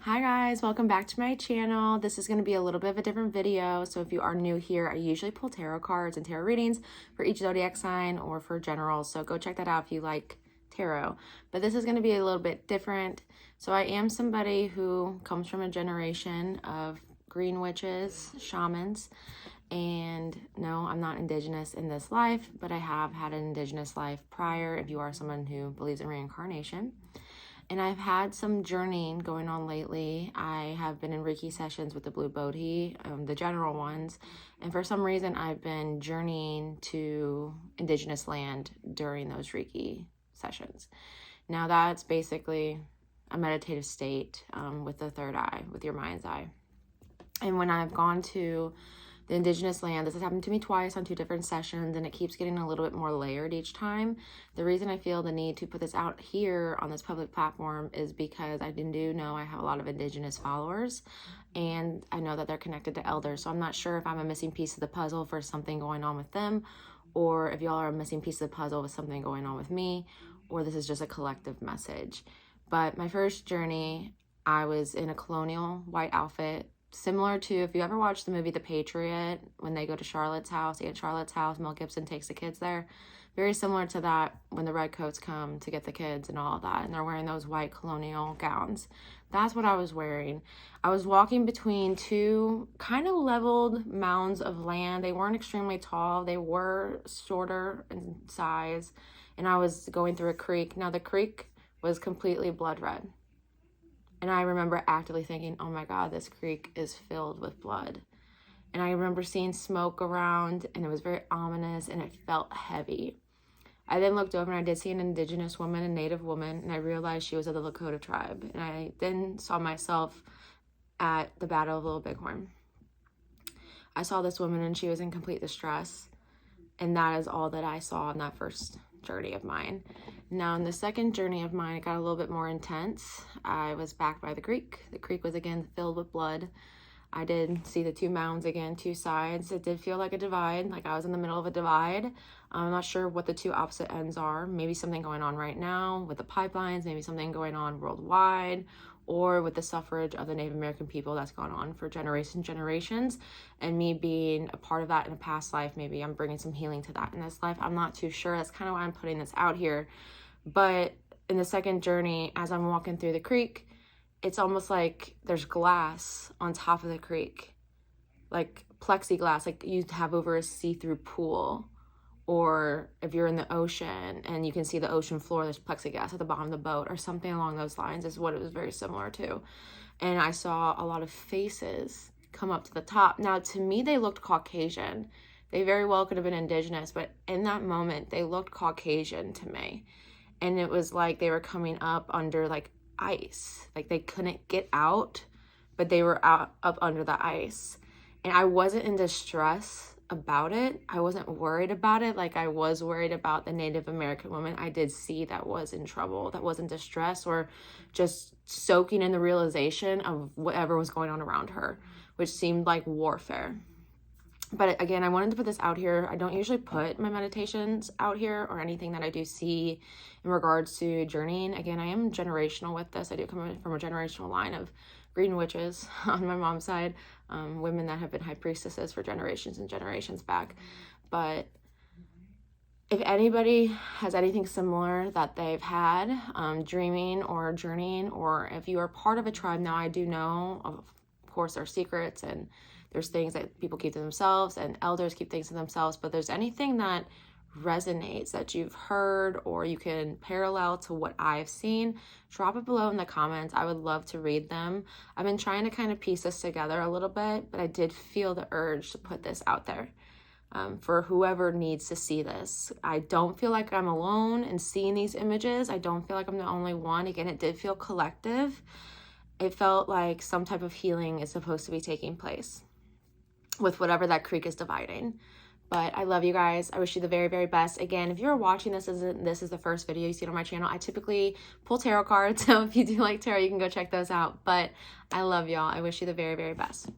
Hi guys, welcome back to my channel. This is going to be a little bit of a different video. So if you are new here, I usually pull tarot cards and tarot readings for each zodiac sign or for general. So go check that out if you like tarot. But this is going to be a little bit different. So I am somebody who comes from a generation of green witches, shamans. And no, I'm not indigenous in this life, but I have had an indigenous life prior if you are someone who believes in reincarnation. And I've had some journeying going on lately. I have been in Reiki sessions with the Blue Bodhi, the general ones. And for some reason, I've been journeying to indigenous land during those Reiki sessions. Now that's basically a meditative state with the third eye, with your mind's eye. And when I've gone to the indigenous land, this has happened to me twice on 2 different sessions, and it keeps getting a little bit more layered each time. The reason I feel the need to put this out here on this public platform is because I do know I have a lot of indigenous followers, and I know that they're connected to elders. So I'm not sure if I'm a missing piece of the puzzle for something going on with them, or if y'all are a missing piece of the puzzle with something going on with me, or this is just a collective message. But my first journey, I was in a colonial white outfit, similar to, if you ever watched the movie The Patriot, when they go to Charlotte's house, Aunt Charlotte's house, Mel Gibson takes the kids there. Very similar to that when the redcoats come to get the kids and all of that, and they're wearing those white colonial gowns. That's what I was wearing. I was walking between 2 kind of leveled mounds of land. They weren't extremely tall. They were shorter in size, and I was going through a creek. Now the creek was completely blood red. And I remember actively thinking, oh my God, this creek is filled with blood. And I remember seeing smoke around, and it was very ominous, and it felt heavy. I then looked over, and I did see an indigenous woman, a native woman, and I realized she was of the Lakota tribe. And I then saw myself at the Battle of Little Bighorn. I saw this woman, and she was in complete distress. And that is all that I saw in that first journey of mine. Now in the second journey of mine, it got a little bit more intense. I was back by the creek. The creek was again filled with blood. I did see the 2 mounds again, 2 sides. It did feel like a divide, like I was in the middle of a divide. I'm not sure what the 2 opposite ends are. Maybe something going on right now with the pipelines, maybe something going on worldwide, or with the suffrage of the Native American people that's gone on for generations, and me being a part of that in a past life. Maybe I'm bringing some healing to that in this life. I'm not too sure. That's kind of why I'm putting this out here. But in the second journey, as I'm walking through the creek, it's almost like there's glass on top of the creek, like plexiglass, like you have over a see-through pool. Or if you're in the ocean and you can see the ocean floor, there's plexiglass at the bottom of the boat, or something along those lines is what it was very similar to. And I saw a lot of faces come up to the top. Now, to me, they looked Caucasian. They very well could have been indigenous, but in that moment, they looked Caucasian to me. And it was like they were coming up under like ice. Like they couldn't get out, but they were up under the ice. And I wasn't in distress about it. I wasn't worried about it like I was worried about the Native American woman I did see that was in trouble, that was in distress, or just soaking in the realization of whatever was going on around her, which seemed like warfare. But again, I wanted to put this out here. I don't usually put my meditations out here or anything that I do see in regards to journeying. Again, I am generational with this. I do come from a generational line of green witches on my mom's side, women that have been high priestesses for generations and generations back. But if anybody has anything similar that they've had, dreaming or journeying, or if you are part of a tribe, now I do know, of course, there are secrets and there's things that people keep to themselves and elders keep things to themselves, but there's anything that resonates that you've heard or you can parallel to what I've seen, drop it below in the comments. I would love to read them. I've been trying to kind of piece this together a little bit, but I did feel the urge to put this out there for whoever needs to see this. I don't feel like I'm alone in seeing these images. I don't feel like I'm the only one. Again, it did feel collective. It felt like some type of healing is supposed to be taking place with whatever that creek is dividing. But I love you guys. I wish you the very, very best. Again, if you're watching this, this is the first video you see on my channel, I typically pull tarot cards. So if you do like tarot, you can go check those out. But I love y'all. I wish you the very, very best.